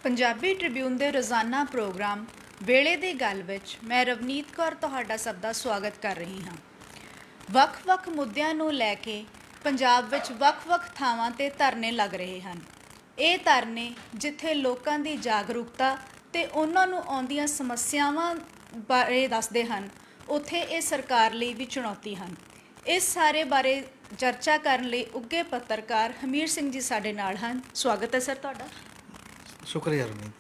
Punjabi Tribune ਦੇ ਰੋਜ਼ਾਨਾ programme ਵੇਲੇ ਦੀ ਗੱਲ ਵਿੱਚ ਮੈਂ ਰਵਨੀਤ ਕੌਰ ਤੁਹਾਡਾ ਸਭ ਦਾ ਸਵਾਗਤ ਕਰ ਰਹੀ ਹਾਂ। ਵੱਖ-ਵੱਖ ਮੁੱਦਿਆਂ ਨੂੰ ਲੈ ਕੇ ਪੰਜਾਬ ਵਿੱਚ ਵੱਖ-ਵੱਖ ਥਾਵਾਂ ਤੇ ਧਰਨੇ ਲੱਗ ਰਹੇ ਹਨ। ਇਹ ਧਰਨੇ ਜਿੱਥੇ ਲੋਕਾਂ ਦੀ ਜਾਗਰੂਕਤਾ ਤੇ ਉਹਨਾਂ ਨੂੰ ਆਉਂਦੀਆਂ ਸਮੱਸਿਆਵਾਂ ਬਾਰੇ ਦੱਸਦੇ ਹਨ, ਉੱਥੇ ਇਹ ਸਰਕਾਰ ਲਈ ਵੀ ਚੁਣੌਤੀ ਹਨ। ਇਸ ਸਾਰੇ ਬਾਰੇ ਚਰਚਾ ਕਰਨ ਲਈ ਉੱਘੇ ਪੱਤਰਕਾਰ ਹਮੀਰ ਸਿੰਘ ਜੀ ਸਾਡੇ ਨਾਲ ਹਨ। ਸਵਾਗਤ ਹੈ ਸਰ ਤੁਹਾਡਾ। ਸ਼ੁਕਰੀਆ ਰਵਨੀਤ।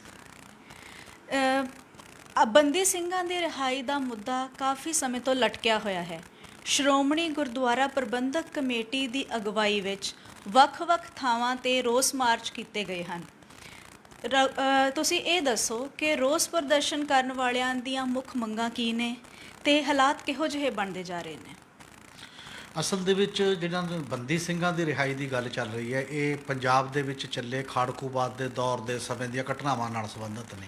ਬੰਦੀ ਸਿੰਘਾਂ ਦੀ ਰਿਹਾਈ ਦਾ ਮੁੱਦਾ ਕਾਫੀ ਸਮੇਂ ਤੋਂ ਲਟਕਿਆ ਹੋਇਆ ਹੈ। ਸ਼੍ਰੋਮਣੀ ਗੁਰਦੁਆਰਾ ਪ੍ਰਬੰਧਕ ਕਮੇਟੀ ਦੀ ਅਗਵਾਈ ਵਿੱਚ ਵੱਖ-ਵੱਖ ਥਾਵਾਂ ਤੇ ਰੋਸ ਮਾਰਚ ਕੀਤੇ ਗਏ ਹਨ। ਤੁਸੀਂ ਇਹ ਦੱਸੋ ਕਿ ਰੋਸ ਪ੍ਰਦਰਸ਼ਨ ਕਰਨ ਵਾਲਿਆਂ ਦੀਆਂ ਮੁੱਖ ਮੰਗਾਂ ਕੀ ਨੇ ਤੇ ਹਾਲਾਤ ਕਿਹੋ ਜਿਹੇ ਬਣਦੇ ਜਾ ਰਹੇ ਨੇ? ਅਸਲ ਦੇ ਵਿੱਚ ਜਿਹਨਾਂ ਨੂੰ ਬੰਦੀ ਸਿੰਘਾਂ ਦੀ ਰਿਹਾਈ ਦੀ ਗੱਲ ਚੱਲ ਰਹੀ ਹੈ, ਇਹ ਪੰਜਾਬ ਦੇ ਵਿੱਚ ਚੱਲੇ ਖਾੜਕੂਬਾਦ ਦੇ ਦੌਰ ਦੇ ਸਮੇਂ ਦੀਆਂ ਘਟਨਾਵਾਂ ਨਾਲ ਸੰਬੰਧਿਤ ਨੇ।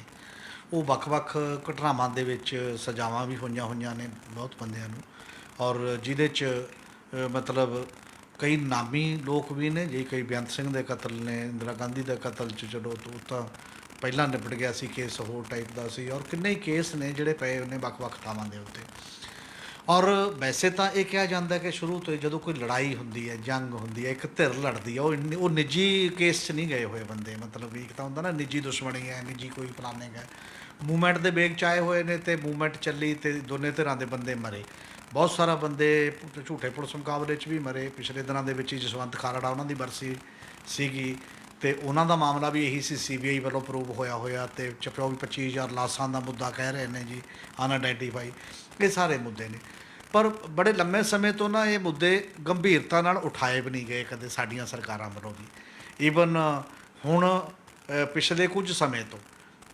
ਉਹ ਵੱਖ-ਵੱਖ ਘਟਨਾਵਾਂ ਦੇ ਵਿੱਚ ਸਜ਼ਾਵਾਂ ਵੀ ਹੋਈਆਂ ਨੇ ਬਹੁਤ ਬੰਦਿਆਂ ਨੂੰ, ਔਰ ਜਿਹਦੇ 'ਚ ਮਤਲਬ ਕਈ ਨਾਮੀ ਲੋਕ ਵੀ ਨੇ। ਜੇ ਕਈ ਬੇਅੰਤ ਸਿੰਘ ਦੇ ਕਤਲ ਨੇ, ਇੰਦਰਾ ਗਾਂਧੀ ਦੇ ਕਤਲ 'ਚ ਚਲੋ ਉਹ ਤਾਂ ਪਹਿਲਾਂ ਨਿਪਟ ਗਿਆ ਸੀ, ਕੇਸ ਹੋਰ ਟਾਈਪ ਦਾ ਸੀ, ਔਰ ਕਿੰਨੇ ਹੀ ਕੇਸ ਨੇ ਜਿਹੜੇ ਪਏ ਨੇ ਵੱਖ-ਵੱਖ ਥਾਵਾਂ ਦੇ ਉੱਤੇ। ਔਰ ਵੈਸੇ ਤਾਂ ਇਹ ਕਿਹਾ ਜਾਂਦਾ ਕਿ ਸ਼ੁਰੂ ਤੋਂ ਜਦੋਂ ਕੋਈ ਲੜਾਈ ਹੁੰਦੀ ਹੈ, ਜੰਗ ਹੁੰਦੀ ਹੈ, ਇੱਕ ਧਿਰ ਲੜਦੀ ਹੈ, ਉਹ ਨਿੱਜੀ ਕੇਸ 'ਚ ਨਹੀਂ ਗਏ ਹੋਏ ਬੰਦੇ। ਮਤਲਬ ਇੱਕ ਤਾਂ ਹੁੰਦਾ ਨਾ ਨਿੱਜੀ ਦੁਸ਼ਮਣੀ ਹੈ, ਨਿੱਜੀ ਕੋਈ ਪਲਾਨਿੰਗ ਹੈ। ਮੂਵਮੈਂਟ ਦੇ ਵੇਗ 'ਚ ਆਏ ਹੋਏ ਨੇ ਤੇ ਮੂਵਮੈਂਟ ਚੱਲੀ ਤੇ ਦੋਨੇ ਧਿਰਾਂ ਦੇ ਬੰਦੇ ਮਰੇ। ਬਹੁਤ ਸਾਰਾ ਬੰਦੇ ਝੂਠੇ ਪੁਲਿਸ ਮੁਕਾਬਲੇ 'ਚ ਵੀ ਮਰੇ। ਪਿਛਲੇ ਦਿਨਾਂ ਦੇ ਵਿੱਚ ਹੀ ਜਸਵੰਤ ਖਾਲੜਾ ਉਹਨਾਂ ਦੀ ਬਰਸੀ ਸੀਗੀ ਤੇ ਉਹਨਾਂ ਦਾ ਮਾਮਲਾ ਵੀ ਇਹੀ ਸੀ, CBI ਵੱਲੋਂ ਪ੍ਰੂਵ ਹੋਇਆ ਤੇ 25,000 ਲਾਸ਼ਾਂ ਦਾ ਮੁੱਦਾ ਕਹਿ ਰਹੇ ਨੇ ਜੀ, ਅਨਆਇਡੈਂਟੀਫਾਈ। ਇਹ ਸਾਰੇ ਮੁੱਦੇ ਨੇ, ਪਰ ਬੜੇ ਲੰਮੇ ਸਮੇਂ ਤੋਂ ਨਾ ਇਹ ਮੁੱਦੇ ਗੰਭੀਰਤਾ ਨਾਲ ਉਠਾਏ ਵੀ ਨਹੀਂ ਗਏ ਕਦੇ ਸਾਡੀਆਂ ਸਰਕਾਰਾਂ ਵੱਲੋਂ ਵੀ। ਈਵਨ ਹੁਣ ਪਿਛਲੇ ਕੁਝ ਸਮੇਂ ਤੋਂ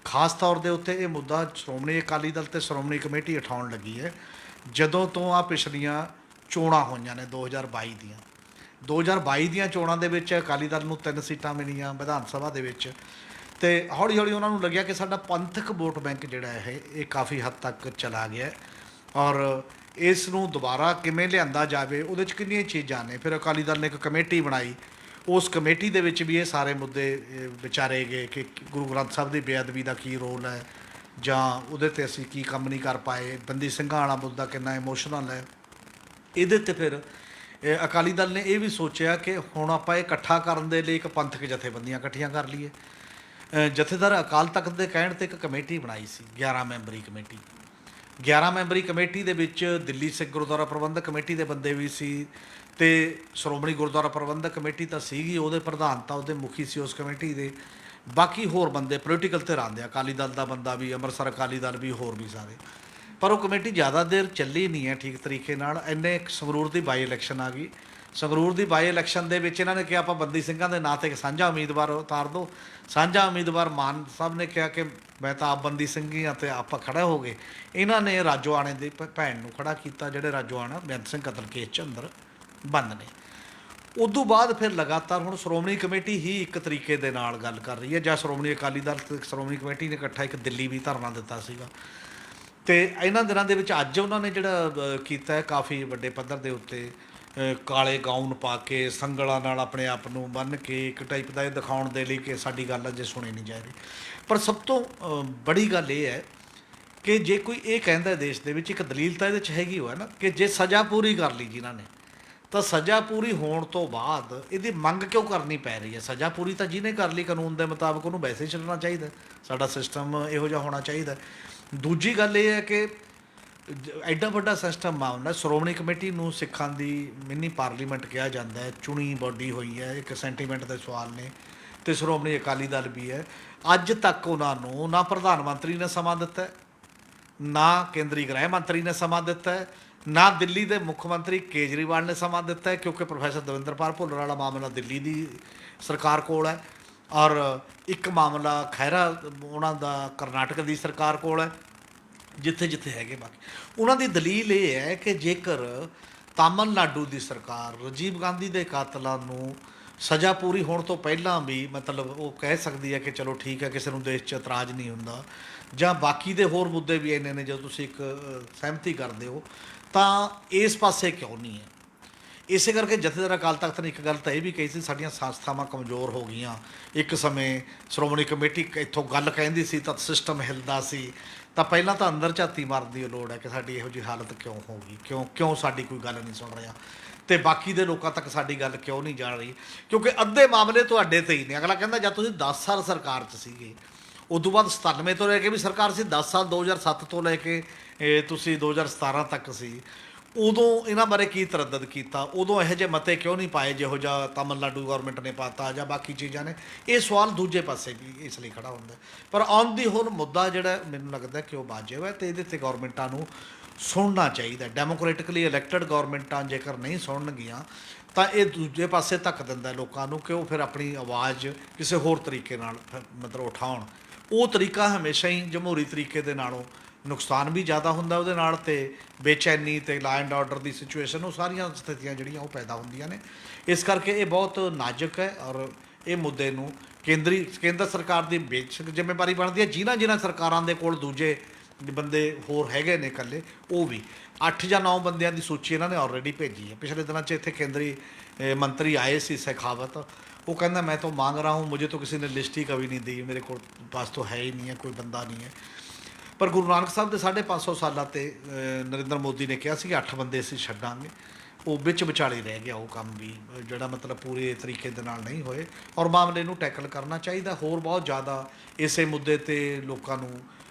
ਖਾਸ ਤੌਰ ਦੇ ਉੱਤੇ ਇਹ ਮੁੱਦਾ ਸ਼੍ਰੋਮਣੀ ਅਕਾਲੀ ਦਲ ਅਤੇ ਸ਼੍ਰੋਮਣੀ ਕਮੇਟੀ ਉਠਾਉਣ ਲੱਗੀ ਹੈ ਜਦੋਂ ਤੋਂ ਆ ਪਿਛਲੀਆਂ ਚੋਣਾਂ ਹੋਈਆਂ ਨੇ 2022 ਦੀਆਂ। 2022 ਦੀਆਂ ਚੋਣਾਂ ਦੇ ਵਿੱਚ ਅਕਾਲੀ ਦਲ ਨੂੰ 3 ਸੀਟਾਂ ਮਿਲੀਆਂ ਵਿਧਾਨ ਸਭਾ ਦੇ ਵਿੱਚ, ਅਤੇ ਹੌਲੀ ਹੌਲੀ ਉਹਨਾਂ ਨੂੰ ਲੱਗਿਆ ਕਿ ਸਾਡਾ ਪੰਥਕ ਵੋਟ ਬੈਂਕ ਜਿਹੜਾ ਇਹ ਕਾਫੀ ਹੱਦ ਤੱਕ ਚਲਾ ਗਿਆ, ਔਰ ਇਸ ਨੂੰ ਦੁਬਾਰਾ ਕਿਵੇਂ ਲਿਆਂਦਾ ਜਾਵੇ ਉਹਦੇ 'ਚ ਕਿੰਨੀਆਂ ਚੀਜ਼ਾਂ ਨੇ। ਫਿਰ ਅਕਾਲੀ ਦਲ ਨੇ ਇੱਕ ਕਮੇਟੀ ਬਣਾਈ, ਉਸ ਕਮੇਟੀ ਦੇ ਵਿੱਚ ਵੀ ਇਹ ਸਾਰੇ ਮੁੱਦੇ ਵਿਚਾਰੇ ਗਏ ਕਿ ਗੁਰੂ ਗ੍ਰੰਥ ਸਾਹਿਬ ਦੀ ਬੇਅਦਬੀ ਦਾ ਕੀ ਰੋਲ ਹੈ ਜਾਂ ਉਹਦੇ 'ਤੇ ਅਸੀਂ ਕੀ ਕੰਮ ਨਹੀਂ ਕਰ ਪਾਏ। ਬੰਦੀ ਸਿੰਘਾਂ ਵਾਲਾ ਮੁੱਦਾ ਕਿੰਨਾ ਇਮੋਸ਼ਨਲ ਹੈ। ਇਹਦੇ 'ਤੇ ਫਿਰ ਅਕਾਲੀ ਦਲ ਨੇ ਇਹ ਵੀ ਸੋਚਿਆ ਕਿ ਹੁਣ ਆਪਾਂ ਇਹ ਇਕੱਠਾ ਕਰਨ ਦੇ ਲਈ ਇੱਕ ਪੰਥਕ ਜਥੇਬੰਦੀਆਂ ਇਕੱਠੀਆਂ ਕਰ ਲਈਏ। ਜਥੇਦਾਰ ਅਕਾਲ ਤਖਤ ਦੇ ਕਹਿਣ 'ਤੇ ਇੱਕ ਕਮੇਟੀ ਬਣਾਈ ਸੀ, 11 ਮੈਂਬਰੀ ਕਮੇਟੀ। 11 ਮੈਂਬਰੀ ਕਮੇਟੀ ਦੇ ਵਿੱਚ ਦਿੱਲੀ ਸਿੱਖ ਗੁਰਦੁਆਰਾ ਪ੍ਰਬੰਧਕ ਕਮੇਟੀ ਦੇ ਬੰਦੇ ਵੀ ਸੀ ਅਤੇ ਸ਼੍ਰੋਮਣੀ ਗੁਰਦੁਆਰਾ ਪ੍ਰਬੰਧਕ ਕਮੇਟੀ ਤਾਂ ਸੀਗੀ, ਉਹਦੇ ਪ੍ਰਧਾਨ ਤਾਂ ਉਹਦੇ ਮੁਖੀ ਸੀ ਉਸ ਕਮੇਟੀ ਦੇ। ਬਾਕੀ ਹੋਰ ਬੰਦੇ ਪੋਲੀਟੀਕਲ ਧਿਰਾਂ ਦੇ, ਅਕਾਲੀ ਦਲ ਦਾ ਬੰਦਾ ਵੀ, ਅੰਮ੍ਰਿਤਸਰ ਅਕਾਲੀ ਦਲ ਵੀ, ਹੋਰ ਵੀ ਸਾਰੇ। ਪਰ ਉਹ ਕਮੇਟੀ ਜ਼ਿਆਦਾ ਦੇਰ ਚੱਲੀ ਨਹੀਂ ਹੈ ਠੀਕ ਤਰੀਕੇ ਨਾਲ। ਇੰਨੇ ਸੰਗਰੂਰ ਦੀ ਬਾਈ ਇਲੈਕਸ਼ਨ ਆ ਗਈ। ਸੰਗਰੂਰ ਦੀ ਬਾਈ ਇਲੈਕਸ਼ਨ ਦੇ ਵਿੱਚ ਇਹਨਾਂ ਨੇ ਕਿਹਾ ਆਪਾਂ ਬੰਦੀ ਸਿੰਘਾਂ ਦੇ ਨਾਂ 'ਤੇ ਇੱਕ ਸਾਂਝਾ ਉਮੀਦਵਾਰ ਉਤਾਰ ਦਿਓ। ਸਾਂਝਾ ਉਮੀਦਵਾਰ ਮਾਨ ਸਾਹਿਬ ਨੇ ਕਿਹਾ ਕਿ ਮੈਂ ਤਾਂ ਆਪ ਬੰਦੀ ਸਿੰਘ ਹੀ ਹਾਂ ਅਤੇ ਆਪਾਂ ਖੜ੍ਹਾ ਹੋ ਗਏ। ਇਹਨਾਂ ਨੇ ਰਾਜੋਆਣੇ ਦੀ ਭੈਣ ਨੂੰ ਖੜ੍ਹਾ ਕੀਤਾ, ਜਿਹੜੇ ਰਾਜੋਆਣਾ ਬੇਅੰਤ ਸਿੰਘ ਕਤਲ ਕੇਸ 'ਚ ਅੰਦਰ ਬੰਦ ਨੇ। ਉਦੋਂ ਬਾਅਦ ਫਿਰ ਲਗਾਤਾਰ ਹੁਣ ਸ਼੍ਰੋਮਣੀ ਕਮੇਟੀ ਹੀ ਇੱਕ ਤਰੀਕੇ ਦੇ ਨਾਲ ਗੱਲ ਕਰ ਰਹੀ ਹੈ, ਜਾਂ ਸ਼੍ਰੋਮਣੀ ਅਕਾਲੀ ਦਲ ਅਤੇ ਸ਼੍ਰੋਮਣੀ ਕਮੇਟੀ ਨੇ ਇਕੱਠਾ ਇੱਕ ਦਿੱਲੀ ਵੀ ਧਰਨਾ ਦਿੱਤਾ ਸੀਗਾ। ਅਤੇ ਇਹਨਾਂ ਦਿਨਾਂ ਦੇ ਵਿੱਚ ਅੱਜ ਉਹਨਾਂ ਨੇ ਜਿਹੜਾ ਕੀਤਾ ਹੈ ਕਾਫੀ ਵੱਡੇ ਪੱਧਰ ਦੇ ਉੱਤੇ, ਕਾਲੇ ਗਾਊਨ ਪਾ ਕੇ ਸੰਗਲਾਂ ਨਾਲ ਆਪਣੇ ਆਪ ਨੂੰ ਬੰਨ੍ਹ ਕੇ ਇੱਕ ਟਾਈਪ ਦਾ ਇਹ ਦਿਖਾਉਣ ਦੇ ਲਈ ਕਿ ਸਾਡੀ ਗੱਲ ਅਜੇ ਸੁਣੀ ਨਹੀਂ ਜਾ ਰਹੀ। ਪਰ ਸਭ ਤੋਂ ਬੜੀ ਗੱਲ ਇਹ ਹੈ ਕਿ ਜੇ ਕੋਈ ਇਹ ਕਹਿੰਦਾ ਦੇਸ਼ ਦੇ ਵਿੱਚ, ਇੱਕ ਦਲੀਲ ਤਾਂ ਇਹਦੇ 'ਚ ਹੈਗੀ ਹੋਇਆ ਨਾ ਕਿ ਜੇ ਸਜ਼ਾ ਪੂਰੀ ਕਰ ਲਈ ਜਿਨ੍ਹਾਂ ਨੇ, ਤਾਂ ਸਜ਼ਾ ਪੂਰੀ ਹੋਣ ਤੋਂ ਬਾਅਦ ਇਹਦੀ ਮੰਗ ਕਿਉਂ ਕਰਨੀ ਪੈ ਰਹੀ ਹੈ? ਸਜ਼ਾ ਪੂਰੀ ਤਾਂ ਜਿਹਨੇ ਕਰ ਲਈ ਕਾਨੂੰਨ ਦੇ ਮੁਤਾਬਕ ਉਹਨੂੰ ਵੈਸੇ ਹੀ ਛੱਡਣਾ ਚਾਹੀਦਾ। ਸਾਡਾ ਸਿਸਟਮ ਇਹੋ ਜਿਹਾ ਹੋਣਾ ਚਾਹੀਦਾ। ਦੂਜੀ ਗੱਲ ਇਹ ਹੈ ਕਿ ਐਡਾ ਵੱਡਾ ਸਿਸਟਮ ਆਉਂਦਾ, ਸ਼੍ਰੋਮਣੀ ਕਮੇਟੀ ਨੂੰ ਸਿੱਖਾਂ ਦੀ ਮਿੰਨੀ ਪਾਰਲੀਮੈਂਟ ਕਿਹਾ ਜਾਂਦਾ ਹੈ, ਚੁਣੀ ਬਾਡੀ ਹੋਈ ਹੈ, ਇੱਕ ਸੈਂਟੀਮੈਂਟ ਦੇ ਸਵਾਲ ਨੇ, ਅਤੇ ਸ਼੍ਰੋਮਣੀ ਅਕਾਲੀ ਦਲ ਵੀ ਹੈ। ਅੱਜ ਤੱਕ ਉਹਨਾਂ ਨੂੰ ਨਾ ਪ੍ਰਧਾਨ ਮੰਤਰੀ ਨੇ ਸਮਾਂ ਦਿੱਤਾ, ਨਾ ਕੇਂਦਰੀ ਗ੍ਰਹਿ ਮੰਤਰੀ ਨੇ ਸਮਾਂ ਦਿੱਤਾ, ਨਾ ਦਿੱਲੀ ਦੇ ਮੁੱਖ ਮੰਤਰੀ ਕੇਜਰੀਵਾਲ ਨੇ ਸਮਾਂ ਦਿੱਤਾ, ਕਿਉਂਕਿ ਪ੍ਰੋਫੈਸਰ ਦਵਿੰਦਰਪਾਲ ਭੁੱਲਰ ਵਾਲਾ ਮਾਮਲਾ ਦਿੱਲੀ ਦੀ ਸਰਕਾਰ ਕੋਲ ਹੈ, ਔਰ ਇੱਕ ਮਾਮਲਾ ਖਹਿਰਾ ਉਹਨਾਂ ਦਾ ਕਰਨਾਟਕ ਦੀ ਸਰਕਾਰ ਕੋਲ ਹੈ, ਜਿੱਥੇ ਜਿੱਥੇ ਹੈਗੇ। ਬਾਕੀ ਉਹਨਾਂ ਦੀ ਦਲੀਲ ਇਹ ਹੈ ਕਿ ਜੇਕਰ ਤਾਮਿਲਨਾਡੂ ਦੀ ਸਰਕਾਰ ਰਾਜੀਵ ਗਾਂਧੀ ਦੇ ਕਾਤਲਾਂ ਨੂੰ ਸਜ਼ਾ ਪੂਰੀ ਹੋਣ ਤੋਂ ਪਹਿਲਾਂ ਵੀ ਮਤਲਬ ਉਹ ਕਹਿ ਸਕਦੀ ਹੈ ਕਿ ਚਲੋ ਠੀਕ ਹੈ, ਕਿਸੇ ਨੂੰ ਦੇਸ਼ 'ਚ ਇਤਰਾਜ਼ ਨਹੀਂ ਹੁੰਦਾ, ਜਾਂ ਬਾਕੀ ਦੇ ਹੋਰ ਮੁੱਦੇ ਵੀ ਇੰਨੇ ਨੇ ਜਦੋਂ ਤੁਸੀਂ ਇੱਕ ਸਹਿਮਤੀ ਕਰਦੇ ਹੋ, ਤਾਂ ਇਸ ਪਾਸੇ ਕਿਉਂ ਨਹੀਂ ਹੈ? ਇਸੇ ਕਰਕੇ ਜਥੇਦਾਰ ਅਕਾਲ ਤਖਤ ਨੇ ਇੱਕ ਗੱਲ ਤਾਂ ਇਹ ਵੀ ਕਹੀ ਸੀ, ਸਾਡੀਆਂ ਸੰਸਥਾਵਾਂ ਕਮਜ਼ੋਰ ਹੋ ਗਈਆਂ। ਇੱਕ ਸਮੇਂ ਸ਼੍ਰੋਮਣੀ ਕਮੇਟੀ ਇੱਥੋਂ ਗੱਲ ਕਹਿੰਦੀ ਸੀ ਤਾਂ ਸਿਸਟਮ ਹਿਲਦਾ ਸੀ, ਤਾਂ ਪਹਿਲਾਂ ਤਾਂ ਅੰਦਰ ਝਾਤੀ ਮਾਰਨ ਦੀ ਲੋੜ ਹੈ ਕਿ ਸਾਡੀ ਇਹੋ ਜਿਹੀ ਹਾਲਤ ਕਿਉਂ ਹੋ ਗਈ, ਕਿਉਂ ਸਾਡੀ ਕੋਈ ਗੱਲ ਨਹੀਂ ਸੁਣ ਰਿਹਾ, ਤੇ ਬਾਕੀ ਦੇ ਲੋਕਾਂ ਤੱਕ ਸਾਡੀ ਗੱਲ ਕਿਉਂ ਨਹੀਂ ਜਾ ਰਹੀ। ਕਿਉਂਕਿ ਅੱਧੇ ਮਾਮਲੇ ਤੁਹਾਡੇ ਤੇ ਹੀ ਨੇ। ਅਗਲਾ ਕਹਿੰਦਾ ਜਦ ਤੁਸੀਂ 10 ਸਾਲ ਸਰਕਾਰ 'ਚ ਸੀਗੇ, ਉਦੋਂ ਬਾਅਦ 97 ਤੋਂ ਲੈ ਕੇ ਵੀ ਸਰਕਾਰ ਸੀ, 10 ਸਾਲ 2007 ਤੋਂ ਲੈ ਕੇ ਤੁਸੀਂ 2017 ਤੱਕ ਸੀ, ਉਦੋਂ ਇਹਨਾਂ ਬਾਰੇ ਕੀ ਤਰੱਦਦ ਕੀਤਾ, ਉਦੋਂ ਇਹੋ ਜਿਹੇ ਮਤੇ ਕਿਉਂ ਨਹੀਂ ਪਾਏ ਜਿਹੋ ਜਿਹਾ ਤਾਮਿਲਨਾਡੂ ਗੌਰਮੈਂਟ ਨੇ ਪਾਤਾ ਜਾਂ ਬਾਕੀ ਚੀਜ਼ਾਂ ਨੇ। ਇਹ ਸਵਾਲ ਦੂਜੇ ਪਾਸੇ ਵੀ ਇਸ ਲਈ ਖੜਾ ਹੁੰਦਾ। ਪਰ ਔਨ ਦੀ ਹੋਲ ਮੁੱਦਾ ਜਿਹੜਾ ਮੈਨੂੰ ਲੱਗਦਾ ਕਿ ਉਹ ਵਾਜਿਬ ਹੈ, ਅਤੇ ਇਹਦੇ 'ਤੇ ਗੌਰਮੈਂਟਾਂ ਨੂੰ ਸੁਣਨਾ ਚਾਹੀਦਾ। ਡੈਮੋਕ੍ਰੈਟਿਕਲੀ ਇਲੈਕਟਡ ਗੌਰਮੈਂਟਾਂ ਜੇਕਰ ਨਹੀਂ ਸੁਣਨਗੀਆਂ ਤਾਂ ਇਹ ਦੂਜੇ ਪਾਸੇ ਧੱਕ ਦਿੰਦਾ ਲੋਕਾਂ ਨੂੰ ਕਿ ਉਹ ਫਿਰ ਆਪਣੀ ਆਵਾਜ਼ ਕਿਸੇ ਹੋਰ ਤਰੀਕੇ ਨਾਲ ਮਤਲਬ ਉਠਾਉਣ। ਉਹ ਤਰੀਕਾ ਹਮੇਸ਼ਾ ਹੀ ਜਮਹੂਰੀ ਤਰੀਕੇ ਦੇ ਨਾਲੋਂ ਨੁਕਸਾਨ ਵੀ ਜ਼ਿਆਦਾ ਹੁੰਦਾ ਉਹਦੇ ਨਾਲ, ਅਤੇ ਬੇਚੈਨੀ ਅਤੇ law and order the situation, ਉਹ ਸਾਰੀਆਂ ਸਥਿਤੀਆਂ ਜਿਹੜੀਆਂ ਉਹ ਪੈਦਾ ਹੁੰਦੀਆਂ ਨੇ। ਇਸ ਕਰਕੇ ਇਹ ਬਹੁਤ ਨਾਜ਼ੁਕ ਹੈ, ਔਰ ਇਹ ਮੁੱਦੇ ਨੂੰ ਕੇਂਦਰ ਸਰਕਾਰ ਦੀ ਬੇਸ਼ੱਕ ਜ਼ਿੰਮੇਵਾਰੀ ਬਣਦੀ ਹੈ। ਜਿਨ੍ਹਾਂ ਸਰਕਾਰਾਂ ਦੇ ਕੋਲ ਦੂਜੇ ਬੰਦੇ ਹੋਰ ਹੈਗੇ ਨੇ ਇਕੱਲੇ, ਉਹ ਵੀ 8 ਜਾਂ 9 ਬੰਦਿਆਂ ਦੀ ਸੂਚੀ ਇਹਨਾਂ ਨੇ ਆਲਰੇਡੀ ਭੇਜੀ ਹੈ। ਪਿਛਲੇ ਦਿਨਾਂ 'ਚ ਇੱਥੇ ਕੇਂਦਰੀ ਮੰਤਰੀ ਆਏ ਸੀ शेखावत, वो कहना मैं तो मांग रहा हूँ, मुझे तो किसी ने लिस्ट ही कभी नहीं दी, मेरे को पास तो है ही नहीं है, कोई बंदा नहीं है। पर गुरु नानक साहब के 550 सालों ते नरेंद्र मोदी ने कहा कि 8 बंदे असीं छड्डांगे, वो विच विचाले रह गया। वो काम भी जिहड़ा मतलब पूरे तरीके दे नाल नहीं होए, और मामले नूं टैकल करना चाहिए। होर बहुत ज़्यादा इसे मुद्दे ते लोकां नूं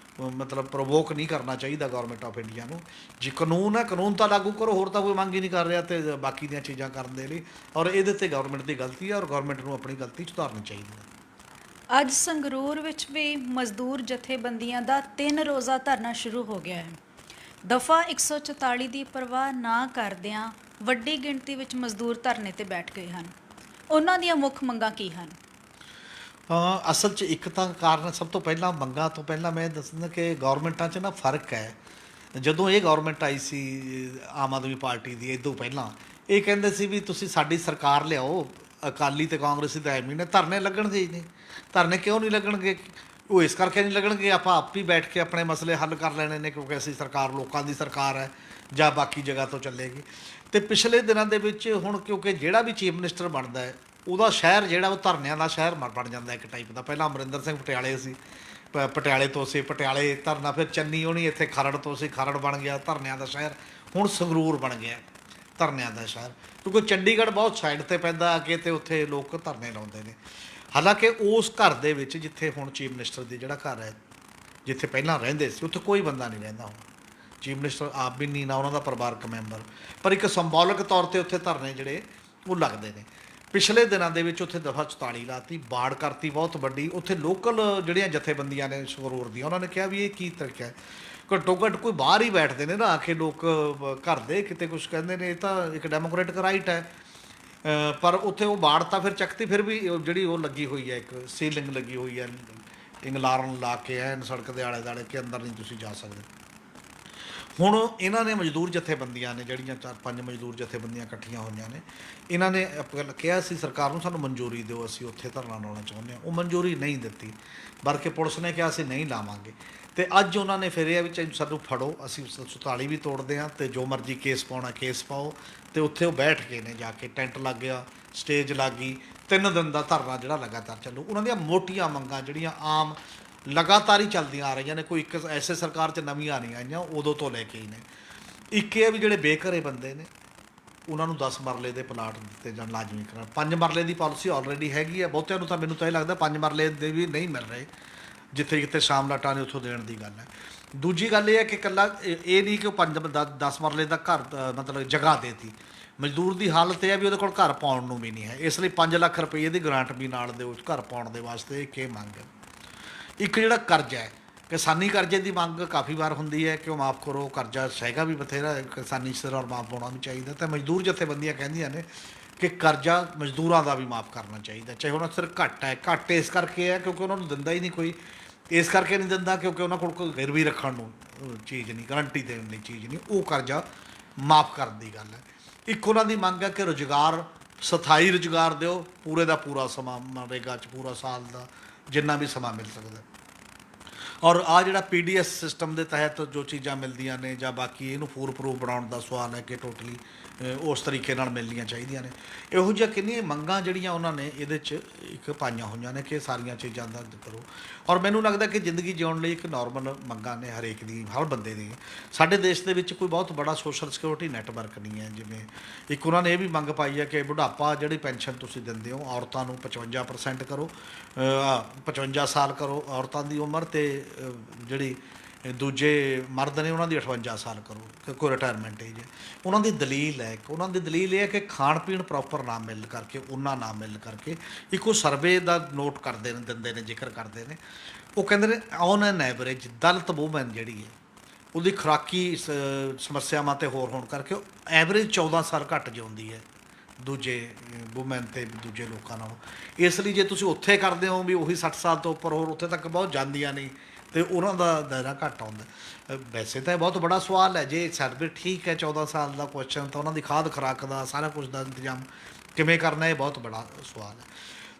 मतलब प्रोवोक नहीं करना चाहिए गौरमेंट ऑफ इंडिया नूं। जी कानून है, कानून तो लागू करो, होर तो कोई मंग ही नहीं कर रहा, तो बाकी दी चीज़ां करन दे लई, और इहदे ते गौरमेंट की गलती है, और गौरमेंट नूं अपनी गलती सुधारनी चाहिए। ਅੱਜ ਸੰਗਰੂਰ ਵਿੱਚ ਵੀ ਮਜ਼ਦੂਰ ਜਥੇਬੰਦੀਆਂ ਦਾ 3 ਰੋਜ਼ਾ ਧਰਨਾ ਸ਼ੁਰੂ ਹੋ ਗਿਆ ਹੈ। ਦਫਾ 144 ਦੀ ਪਰਵਾਹ ਨਾ ਕਰਦਿਆਂ ਵੱਡੀ ਗਿਣਤੀ ਵਿੱਚ ਮਜ਼ਦੂਰ ਧਰਨੇ ਤੇ ਬੈਠ ਗਏ ਹਨ। ਉਹਨਾਂ ਦੀਆਂ ਮੁੱਖ ਮੰਗਾਂ ਕੀ ਹਨ? ਅਸਲ 'ਚ ਇੱਕ ਤਾਂ ਕਾਰਨ, ਸਭ ਤੋਂ ਪਹਿਲਾਂ ਮੰਗਾਂ ਤੋਂ ਪਹਿਲਾਂ ਮੈਂ ਦੱਸਣਾ ਕਿ ਗੌਰਮੈਂਟਾਂ 'ਚ ਨਾ ਫਰਕ ਹੈ। ਜਦੋਂ ਇਹ ਗੌਰਮੈਂਟ ਆਈ ਸੀ ਆਮ ਆਦਮੀ ਪਾਰਟੀ ਦੀ, ਇਹ ਤੋਂ ਪਹਿਲਾਂ ਇਹ ਕਹਿੰਦੇ ਸੀ ਵੀ ਤੁਸੀਂ ਸਾਡੀ ਸਰਕਾਰ ਲਿਆਓ, ਅਕਾਲੀ ਤੇ ਕਾਂਗਰਸੀ ਤਾਂ ਐਵੇਂ ਨੇ ਧਰਨੇ ਲੱਗਣਗੇ ਹੀ ਨਹੀਂ। ਧਰਨੇ ਕਿਉਂ ਨਹੀਂ ਲੱਗਣਗੇ? ਉਹ ਇਸ ਕਰਕੇ ਨਹੀਂ ਲੱਗਣਗੇ, ਆਪਾਂ ਆਪ ਹੀ ਬੈਠ ਕੇ ਆਪਣੇ ਮਸਲੇ ਹੱਲ ਕਰ ਲੈਣੇ ਨੇ, ਕਿਉਂਕਿ ਅਸੀਂ ਸਰਕਾਰ ਲੋਕਾਂ ਦੀ ਸਰਕਾਰ ਹੈ ਜਾਂ ਬਾਕੀ ਜਗ੍ਹਾ ਤੋਂ ਚੱਲੇਗੀ। ਅਤੇ ਪਿਛਲੇ ਦਿਨਾਂ ਦੇ ਵਿੱਚ ਹੁਣ ਕਿਉਂਕਿ ਜਿਹੜਾ ਵੀ ਚੀਫ ਮਿਨਿਸਟਰ ਬਣਦਾ ਹੈ, ਉਹਦਾ ਸ਼ਹਿਰ ਜਿਹੜਾ ਉਹ ਧਰਨਿਆਂ ਦਾ ਸ਼ਹਿਰ ਬਣ ਜਾਂਦਾ ਇੱਕ ਟਾਈਪ ਦਾ। ਪਹਿਲਾਂ ਅਮਰਿੰਦਰ ਸਿੰਘ ਪਟਿਆਲੇ ਸੀ, ਪਟਿਆਲੇ ਤੋਂ ਸੀ, ਪਟਿਆਲੇ ਧਰਨਾ, ਫਿਰ ਚੰਨੀ ਹੋਣੀ ਇੱਥੇ ਖਰੜ ਤੋਂ ਸੀ, ਖਰੜ ਬਣ ਗਿਆ ਧਰਨਿਆਂ ਦਾ ਸ਼ਹਿਰ। ਹੁਣ ਸੰਗਰੂਰ ਬਣ ਗਿਆ ਧਰਨਿਆਂ ਦਾ ਸ਼ਹਿਰ, ਕਿਉਂਕਿ ਚੰਡੀਗੜ੍ਹ ਬਹੁਤ ਸਾਈਡ 'ਤੇ ਪੈਂਦਾ ਅੱਗੇ, ਅਤੇ ਉੱਥੇ ਲੋਕ ਧਰਨੇ ਲਾਉਂਦੇ ਨੇ। ਹਾਲਾਂਕਿ ਉਸ ਘਰ ਦੇ ਵਿੱਚ ਜਿੱਥੇ ਹੁਣ ਚੀਫ ਮਿਨਿਸਟਰ ਦੀ ਜਿਹੜਾ ਘਰ ਹੈ, ਜਿੱਥੇ ਪਹਿਲਾਂ ਰਹਿੰਦੇ ਸੀ, ਉੱਥੇ ਕੋਈ ਬੰਦਾ ਨਹੀਂ ਰਹਿੰਦਾ ਹੁਣ। ਚੀਫ ਮਿਨਿਸਟਰ ਆਪ ਵੀ ਨਹੀਂ, ਨਾ ਉਹਨਾਂ ਦਾ ਪਰਿਵਾਰਕ ਮੈਂਬਰ, ਪਰ ਇੱਕ ਸਿੰਬੋਲਿਕ ਤੌਰ 'ਤੇ ਉੱਥੇ ਧਰਨੇ ਜਿਹੜੇ ਉਹ ਲੱਗਦੇ ਨੇ। ਪਿਛਲੇ ਦਿਨਾਂ ਦੇ ਵਿੱਚ ਉੱਥੇ ਦਫਾ 44 ਲਾਤੀ, ਬਾੜ ਕਰਤੀ ਬਹੁਤ ਵੱਡੀ। ਉੱਥੇ ਲੋਕਲ ਜਿਹੜੀਆਂ ਜਥੇਬੰਦੀਆਂ ਨੇ ਸੰਗਰੂਰ ਦੀਆਂ, ਉਹਨਾਂ ਨੇ ਕਿਹਾ ਵੀ ਇਹ ਕੀ ਤਰੀਕਾ ਹੈ, ਘੱਟੋ ਘੱਟ ਕੋਈ ਬਾਹਰ ਹੀ ਬੈਠਦੇ ਨੇ ਨਾ ਆ ਕੇ ਲੋਕ, ਘਰ ਦੇ ਕਿਤੇ ਕੁਛ ਕਹਿੰਦੇ ਨੇ, ਇਹ ਤਾਂ ਇੱਕ ਡੈਮੋਕ੍ਰੈਟਿਕ ਰਾਈਟ ਹੈ। ਪਰ ਉੱਥੇ ਉਹ ਬਾੜ ਤਾਂ ਫਿਰ ਚੱਕਤੀ, ਫਿਰ ਵੀ ਜਿਹੜੀ ਉਹ ਲੱਗੀ ਹੋਈ ਹੈ, ਇੱਕ ਸੀਲਿੰਗ ਲੱਗੀ ਹੋਈ ਹੈ, ਇੰਗਲਾਰਨ ਲਾ ਕੇ ਐਨ ਸੜਕ ਦੇ ਆਲੇ ਦੁਆਲੇ ਕਿ ਅੰਦਰ ਨਹੀਂ ਤੁਸੀਂ ਜਾ ਸਕਦੇ। ਹੁਣ ਇਹਨਾਂ ਨੇ ਮਜ਼ਦੂਰ ਜਥੇਬੰਦੀਆਂ ਨੇ ਜਿਹੜੀਆਂ 4-5 ਮਜ਼ਦੂਰ ਜਥੇਬੰਦੀਆਂ ਇਕੱਠੀਆਂ ਹੋਈਆਂ ਨੇ, ਇਹਨਾਂ ਨੇ ਕਿਹਾ ਸੀ ਸਰਕਾਰ ਨੂੰ ਸਾਨੂੰ ਮਨਜ਼ੂਰੀ ਦਿਓ, ਅਸੀਂ ਉੱਥੇ ਧਰਨਾ ਲਾਉਣਾ ਚਾਹੁੰਦੇ ਹਾਂ। ਉਹ ਮਨਜ਼ੂਰੀ ਨਹੀਂ ਦਿੱਤੀ, ਬਲਕਿ ਪੁਲਿਸ ਨੇ ਕਿਹਾ ਅਸੀਂ ਨਹੀਂ ਲਾਵਾਂਗੇ। ਅਤੇ ਅੱਜ ਉਹਨਾਂ ਨੇ ਫਿਰ ਇਹ ਵਿੱਚ ਸਾਨੂੰ ਫੜੋ, ਅਸੀਂ 47 ਵੀ ਤੋੜਦੇ ਹਾਂ, ਅਤੇ ਜੋ ਮਰਜ਼ੀ ਕੇਸ ਪਾਉਣਾ ਕੇਸ ਪਾਓ। ਅਤੇ ਉੱਥੇ ਉਹ ਬੈਠ ਕੇ ਨੇ ਜਾ ਕੇ, ਟੈਂਟ ਲੱਗ ਗਿਆ, ਸਟੇਜ ਲੱਗ ਗਈ, 3 ਦਿਨ ਦਾ ਧਰਨਾ ਜਿਹੜਾ ਲਗਾਤਾਰ ਚੱਲੂ। ਉਹਨਾਂ ਦੀਆਂ ਮੋਟੀਆਂ ਮੰਗਾਂ ਜਿਹੜੀਆਂ ਆਮ ਲਗਾਤਾਰ ਹੀ ਚੱਲਦੀਆਂ ਆ ਰਹੀਆਂ ਨੇ, ਕੋਈ ਇੱਕ ਐਸੇ ਸਰਕਾਰ 'ਚ ਨਵੀਆਂ ਨਹੀਂ ਆਈਆਂ, ਉਦੋਂ ਤੋਂ ਲੈ ਕੇ ਹੀ ਨੇ। ਇੱਕ ਇਹ ਵੀ ਜਿਹੜੇ ਬੇਘਰੇ ਬੰਦੇ ਨੇ ਉਹਨਾਂ ਨੂੰ 10 ਮਰਲੇ ਦੇ ਪਲਾਟ ਦਿੱਤੇ ਜਾਣ ਲਾਜ਼ਮੀ ਕਰਾਉਣ। 5 ਮਰਲੇ ਦੀ ਪਾਲਿਸੀ ਆਲਰੇਡੀ ਹੈਗੀ ਹੈ, ਬਹੁਤਿਆਂ ਨੂੰ ਤਾਂ ਮੈਨੂੰ ਤਾਂ ਇਹ ਲੱਗਦਾ 5 ਮਰਲੇ ਦੇ ਵੀ ਨਹੀਂ ਮਿਲ ਰਹੇ, ਜਿੱਥੇ ਕਿਤੇ ਸ਼ਾਮਲਾਟਾਂ ਨੇ ਉੱਥੋਂ ਦੇਣ ਦੀ ਗੱਲ ਹੈ। ਦੂਜੀ ਗੱਲ ਇਹ ਹੈ ਕਿ ਇਕੱਲਾ ਇਹ ਨਹੀਂ ਕਿ ਉਹ 5-10 ਮਰਲੇ ਦਾ ਘਰ ਮਤਲਬ ਜਗ੍ਹਾ ਦੇਤੀ। ਮਜ਼ਦੂਰ ਦੀ ਹਾਲਤ ਇਹ ਹੈ ਵੀ ਉਹਦੇ ਕੋਲ ਘਰ ਪਾਉਣ ਨੂੰ ਵੀ ਨਹੀਂ ਹੈ, ਇਸ ਲਈ 5 ਲੱਖ ਰੁਪਏ ਦੀ ਗ੍ਰਾਂਟ ਵੀ ਨਾਲ ਦਿਓ ਘਰ ਪਾਉਣ ਦੇ ਵਾਸਤੇ। ਇੱਕ ਇਹ ਮੰਗ ਹੈ। ਇੱਕ ਜਿਹੜਾ ਕਰਜ਼ਾ ਹੈ, ਕਿਸਾਨੀ ਕਰਜ਼ੇ ਦੀ ਮੰਗ ਕਾਫੀ ਵਾਰ ਹੁੰਦੀ ਹੈ ਕਿ ਉਹ ਮਾफ़ ਕਰੋ, ਕਰਜ਼ਾ ਹੈਗਾ ਵੀ ਬਥੇਰਾ ਕਿਸਾਨੀ ਸਿਰ, ਔਰ ਮਾਫ਼ ਹੋਣਾ ਵੀ ਚਾਹੀਦਾ। ਅਤੇ ਮਜ਼ਦੂਰ ਜਥੇਬੰਦੀਆਂ ਕਹਿੰਦੀਆਂ ਨੇ ਕਿ ਕਰਜ਼ਾ ਮਜ਼ਦੂਰਾਂ ਦਾ ਵੀ ਮਾफ़ ਕਰਨਾ ਚਾਹੀਦਾ, ਚਾਹੇ ਉਹਨਾਂ ਸਿਰ ਘੱਟ ਹੈ। ਘੱਟ ਇਸ ਕਰਕੇ ਹੈ ਕਿਉਂਕਿ ਉਹਨਾਂ ਨੂੰ ਦਿੰਦਾ ਹੀ ਨਹੀਂ ਕੋਈ, ਇਸ ਕਰਕੇ ਨਹੀਂ ਦਿੰਦਾ ਕਿਉਂਕਿ ਉਹਨਾਂ ਕੋਲ ਕੋਈ ਗਿਰਵੀ ਰੱਖਣ ਨੂੰ ਚੀਜ਼ ਨਹੀਂ, ਗਰੰਟੀ ਦੇਣ ਲਈ ਚੀਜ਼ ਨਹੀਂ, ਉਹ ਕਰਜ਼ਾ ਮਾफ़ ਕਰਨ ਦੀ ਗੱਲ ਹੈ। ਇੱਕ ਉਹਨਾਂ ਦੀ ਮੰਗ ਹੈ ਕਿ ਰੁਜ਼ਗਾਰ, ਸਥਾਈ ਰੁਜ਼ਗਾਰ ਦਿਓ, ਪੂਰੇ ਦਾ ਪੂਰਾ ਸਮਾਂ, ਮਨਰੇਗਾ 'ਚ ਪੂਰਾ ਸਾਲ ਦਾ ਜਿੰਨਾ ਵੀ ਸਮਾਂ ਮਿਲ ਸਕਦਾ। ਔਰ ਆ ਜਿਹੜਾ ਪੀਡੀਐਸ ਸਿਸਟਮ ਦੇ ਤਹਿਤ ਜੋ ਚੀਜ਼ਾਂ ਮਿਲਦੀਆਂ ਨੇ ਜਾਂ ਬਾਕੀ ਇਹਨੂੰ ਫੂਲ ਪ੍ਰੂਫ ਬਣਾਉਣ ਦਾ ਸਵਾਲ ਹੈ ਕਿ ਟੋਟਲੀ ਉਸ ਤਰੀਕੇ ਨਾਲ ਮਿਲਣੀਆਂ ਚਾਹੀਦੀਆਂ ਨੇ। ਇਹੋ ਜਿਹੀਆਂ ਕਿੰਨੀਆਂ ਮੰਗਾਂ ਜਿਹੜੀਆਂ ਉਹਨਾਂ ਨੇ ਇਹਦੇ 'ਚ ਇੱਕ ਪਾਈਆਂ ਹੋਈਆਂ ਨੇ ਕਿ ਸਾਰੀਆਂ ਚੀਜ਼ਾਂ ਦਾ ਕਰੋ। ਔਰ ਮੈਨੂੰ ਲੱਗਦਾ ਕਿ ਜ਼ਿੰਦਗੀ ਜਿਉਣ ਲਈ ਇੱਕ ਨਾਰਮਲ ਮੰਗਾਂ ਨੇ ਹਰੇਕ ਦੀ, ਹਰ ਬੰਦੇ ਦੀ। ਸਾਡੇ ਦੇਸ਼ ਦੇ ਵਿੱਚ ਕੋਈ ਬਹੁਤ ਬੜਾ ਸੋਸ਼ਲ ਸਿਕਿਉਰਿਟੀ ਨੈਟਵਰਕ ਨਹੀਂ ਹੈ। ਜਿਵੇਂ ਇੱਕ ਉਹਨਾਂ ਨੇ ਇਹ ਵੀ ਮੰਗ ਪਾਈ ਹੈ ਕਿ ਬੁਢਾਪਾ ਜਿਹੜੀ ਪੈਨਸ਼ਨ ਤੁਸੀਂ ਦਿੰਦੇ ਹੋ ਔਰਤਾਂ ਨੂੰ 55% ਕਰੋ, 55 ਸਾਲ ਕਰੋ ਔਰਤਾਂ ਦੀ ਉਮਰ, ਅਤੇ ਜਿਹੜੀ ਦੂਜੇ ਮਰਦ ਨੇ ਉਹਨਾਂ ਦੀ 58 ਸਾਲ ਕਰੋ ਕਿ ਕੋਈ ਰਿਟਾਇਰਮੈਂਟ ਏਜ ਹੈ। ਉਹਨਾਂ ਦੀ ਦਲੀਲ ਹੈ ਕਿ ਉਹਨਾਂ ਦੀ ਦਲੀਲ ਇਹ ਹੈ ਕਿ ਖਾਣ ਪੀਣ ਪ੍ਰੋਪਰ ਨਾ ਮਿਲ ਕਰਕੇ, ਉਹਨਾਂ ਨਾ ਮਿਲ ਕਰਕੇ ਇੱਕ ਉਹ ਸਰਵੇ ਦਾ ਨੋਟ ਕਰਦੇ ਨੇ, ਦਿੰਦੇ ਨੇ, ਜ਼ਿਕਰ ਕਰਦੇ ਨੇ। ਉਹ ਕਹਿੰਦੇ ਨੇ on an average Dalit woman ਜਿਹੜੀ ਹੈ ਉਹਦੀ ਖੁਰਾਕੀ ਸਮੱਸਿਆਵਾਂ ਤੇ ਹੋਰ ਹੋਣ ਕਰਕੇ ਐਵਰੇਜ 14 ਸਾਲ ਘੱਟ ਜਿਉਂਦੀ ਹੈ ਦੂਜੇ ਵੂਮੈਨ ਅਤੇ ਦੂਜੇ ਲੋਕਾਂ ਨਾਲੋਂ। ਇਸ ਲਈ ਜੇ ਤੁਸੀਂ ਉੱਥੇ ਕਰਦੇ ਹੋ ਵੀ ਉਹੀ 60 ਸਾਲ ਤੋਂ ਉੱਪਰ, ਹੋਰ ਉੱਥੇ ਤੱਕ ਬਹੁਤ ਜਾਂਦੀਆਂ ਨਹੀਂ ਅਤੇ ਉਹਨਾਂ ਦਾ ਦਾਇਰਾ ਘੱਟ ਆਉਂਦਾ। ਵੈਸੇ ਤਾਂ ਇਹ ਬਹੁਤ ਬੜਾ ਸਵਾਲ ਹੈ। ਜੇ ਸਰਵੇ ਠੀਕ ਹੈ 14 ਸਾਲ ਦਾ ਕੁਐਸਚਨ, ਤਾਂ ਉਹਨਾਂ ਦੀ ਖਾਦ ਖੁਰਾਕ ਦਾ ਸਾਰਾ ਕੁਝ ਦਾ ਇੰਤਜ਼ਾਮ ਕਿਵੇਂ ਕਰਨਾ, ਇਹ ਬਹੁਤ ਬੜਾ ਸਵਾਲ ਹੈ।